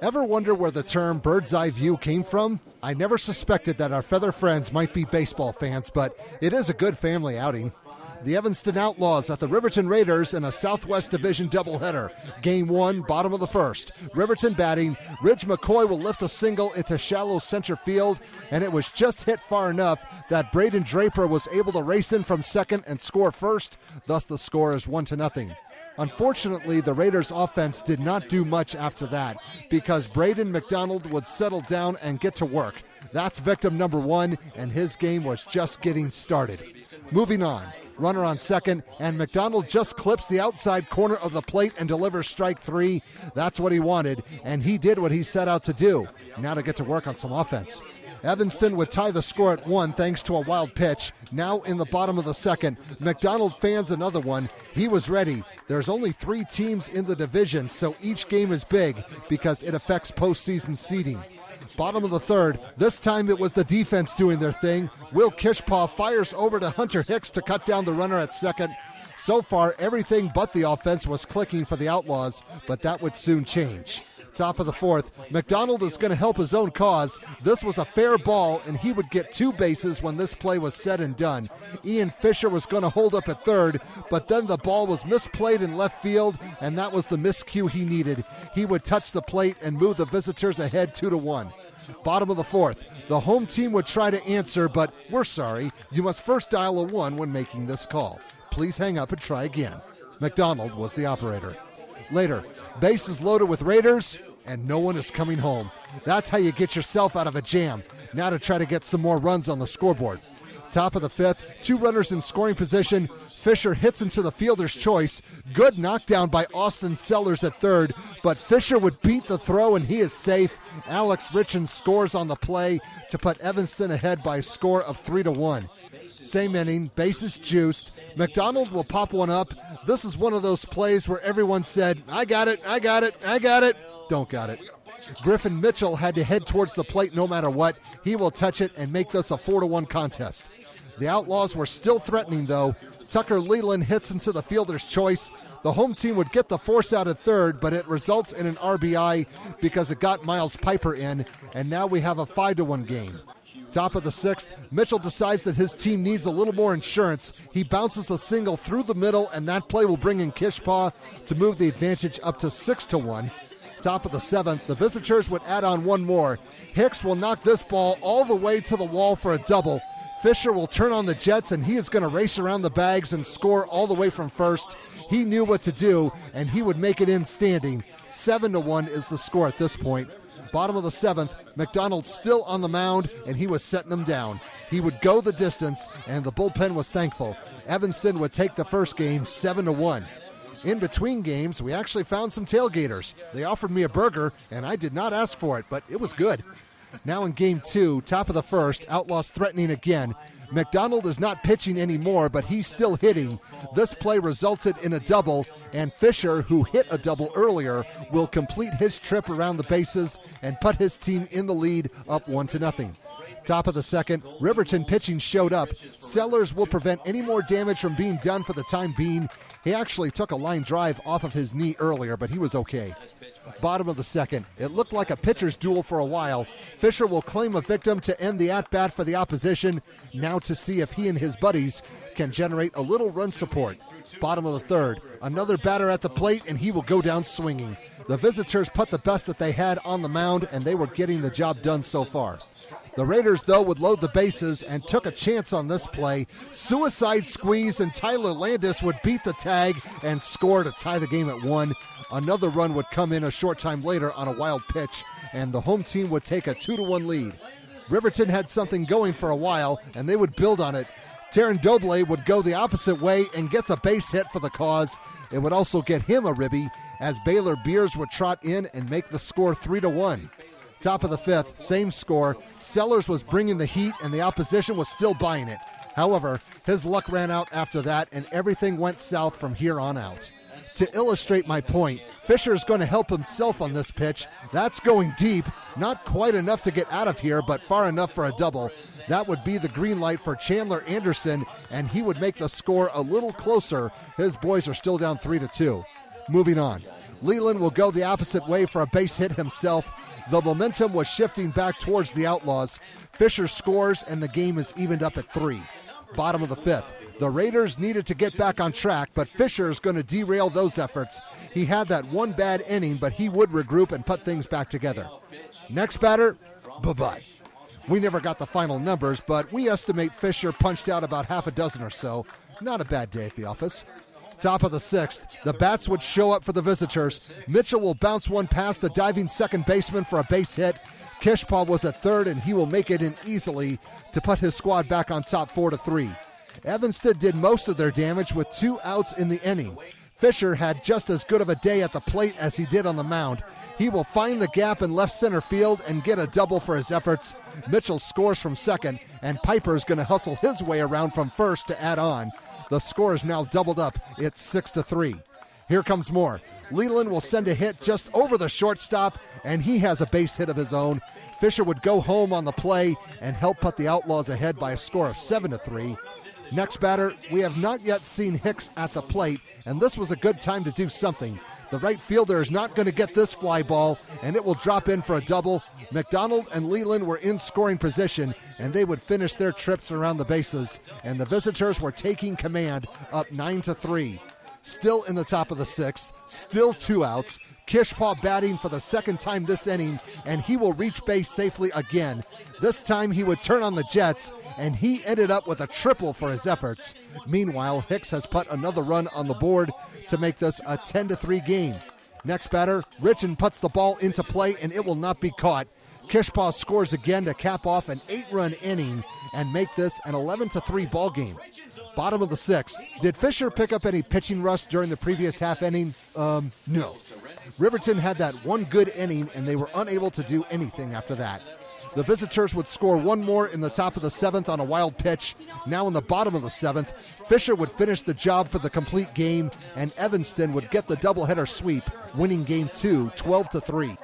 Ever wonder where the term bird's eye view came from? I never suspected that our feather friends might be baseball fans, but it is a good family outing. The Evanston Outlaws at the Riverton Raiders in a Southwest Division doubleheader. Game 1, bottom of the first. Riverton batting. Ridge McCoy will lift a single into shallow center field, and it was just hit far enough that Braden Draper was able to race in from second and score first. Thus the score is 1-0. Unfortunately, the Raiders' offense did not do much after that because Braden McDonald would settle down and get to work. That's victim number 1, and his game was just getting started. Moving on. Runner on second, and McDonald just clips the outside corner of the plate and delivers strike 3. That's what he wanted, and he did what he set out to do. Now to get to work on some offense. Evanston would tie the score at 1 thanks to a wild pitch. Now in the bottom of the second, McDonald fans another one. He was ready. There's only 3 teams in the division, so each game is big because it affects postseason seeding. Bottom of the third, this time it was the defense doing their thing. Will Kishpaw fires over to Hunter Hicks to cut down the runner at second. So far, everything but the offense was clicking for the Outlaws, but that would soon change. Top of the fourth, McDonald is going to help his own cause. This was a fair ball, and he would get 2 bases when this play was said and done. Ian Fisher was going to hold up at third, but then the ball was misplayed in left field, and that was the miscue he needed. He would touch the plate and move the visitors ahead 2-1. Bottom of the fourth, the home team would try to answer, but we're sorry. You must first dial a 1 when making this call. Please hang up and try again. McDonald was the operator. Later, bases loaded with Raiders, and no one is coming home. That's how you get yourself out of a jam. Now to try to get some more runs on the scoreboard. Top of the fifth, 2 runners in scoring position. Fisher hits into the fielder's choice. Good knockdown by Austin Sellers at third, but Fisher would beat the throw and he is safe. Alex Richens scores on the play to put Evanston ahead by a score of 3-1. Same inning, bases juiced. McDonald will pop one up. This is one of those plays where everyone said, I got it, I got it, I got it. Don't got it. Griffin Mitchell had to head towards the plate no matter what. He will touch it and make this a 4-1 contest. The Outlaws were still threatening, though. Tucker Leland hits into the fielder's choice. The home team would get the force out at third, but it results in an RBI because it got Miles Piper in, and now we have a 5-1 game. Top of the sixth, Mitchell decides that his team needs a little more insurance. He bounces a single through the middle, and that play will bring in Kishpaw to move the advantage up to 6-1. Top of the seventh, the visitors would add on 1 more. Hicks will knock this ball all the way to the wall for a double. Fisher will turn on the jets, and he is going to race around the bags and score all the way from first. He knew what to do, and he would make it in standing. 7-1 is the score at this point. Bottom of the seventh, McDonald still on the mound, and he was setting them down. He would go the distance, and the bullpen was thankful. Evanston would take the first game 7-1. In between games, we actually found some tailgaters. They offered me a burger, and I did not ask for it, but it was good. Now in game 2, top of the first, Outlaws threatening again. McDonald is not pitching anymore, but he's still hitting. This play resulted in a double, and Fisher, who hit a double earlier, will complete his trip around the bases and put his team in the lead up 1-0. Top of the second, Riverton pitching showed up. Sellers will prevent any more damage from being done for the time being. He actually took a line drive off of his knee earlier, but he was okay. Bottom of the second, it looked like a pitcher's duel for a while. Fisher will claim a victim to end the at-bat for the opposition, now to see if he and his buddies can generate a little run support. Bottom of the third, another batter at the plate, and he will go down swinging. The visitors put the best that they had on the mound, and they were getting the job done so far. The Raiders, though, would load the bases and took a chance on this play. Suicide squeeze, and Tyler Landis would beat the tag and score to tie the game at 1. Another run would come in a short time later on a wild pitch, and the home team would take a 2-1 lead. Riverton had something going for a while, and they would build on it. Taryn Doble would go the opposite way and gets a base hit for the cause. It would also get him a ribby, as Baylor Beers would trot in and make the score 3-1. Top of the fifth, same score. Sellers was bringing the heat, and the opposition was still buying it. However, his luck ran out after that, and everything went south from here on out. To illustrate my point, Fisher is going to help himself on this pitch. That's going deep. Not quite enough to get out of here, but far enough for a double. That would be the green light for Chandler Anderson, and he would make the score a little closer. His boys are still down 3-2. Moving on. Leland will go the opposite way for a base hit himself. The momentum was shifting back towards the Outlaws. Fisher scores, and the game is evened up at 3. Bottom of the 5th. The Raiders needed to get back on track, but Fisher is going to derail those efforts. He had that one bad inning, but he would regroup and put things back together. Next batter, bye-bye. We never got the final numbers, but we estimate Fisher punched out about half a dozen or so. Not a bad day at the office. Top of the 6th, the bats would show up for the visitors. Mitchell will bounce one past the diving second baseman for a base hit. Kishpaw was at third, and he will make it in easily to put his squad back on top 4-3. Evanston did most of their damage with 2 outs in the inning. Fisher had just as good of a day at the plate as he did on the mound. He will find the gap in left center field and get a double for his efforts. Mitchell scores from second, and Piper's going to hustle his way around from first to add on. The score is now doubled up. It's 6-3. Here comes more. Leland will send a hit just over the shortstop, and he has a base hit of his own. Fisher would go home on the play and help put the Outlaws ahead by a score of 7-3. Next batter, we have not yet seen Hicks at the plate, and this was a good time to do something. The right fielder is not going to get this fly ball, and it will drop in for a double. McDonald and Leland were in scoring position, and they would finish their trips around the bases, and the visitors were taking command, up 9-3. Still in the top of the 6th, still 2 outs. Kishpaw batting for the second time this inning, and he will reach base safely again. This time he would turn on the Jets, and he ended up with a triple for his efforts. Meanwhile, Hicks has put another run on the board to make this a 10-3 game. Next batter, Richen puts the ball into play, and it will not be caught. Kishpaw scores again to cap off an 8-run inning and make this an 11-3 ball game. Bottom of the 6th. Did Fisher pick up any pitching rust during the previous half inning? No. Riverton had that one good inning, and they were unable to do anything after that. The visitors would score one more in the top of the 7th on a wild pitch. Now in the bottom of the 7th, Fisher would finish the job for the complete game, and Evanston would get the doubleheader sweep, winning Game 2, 12-3.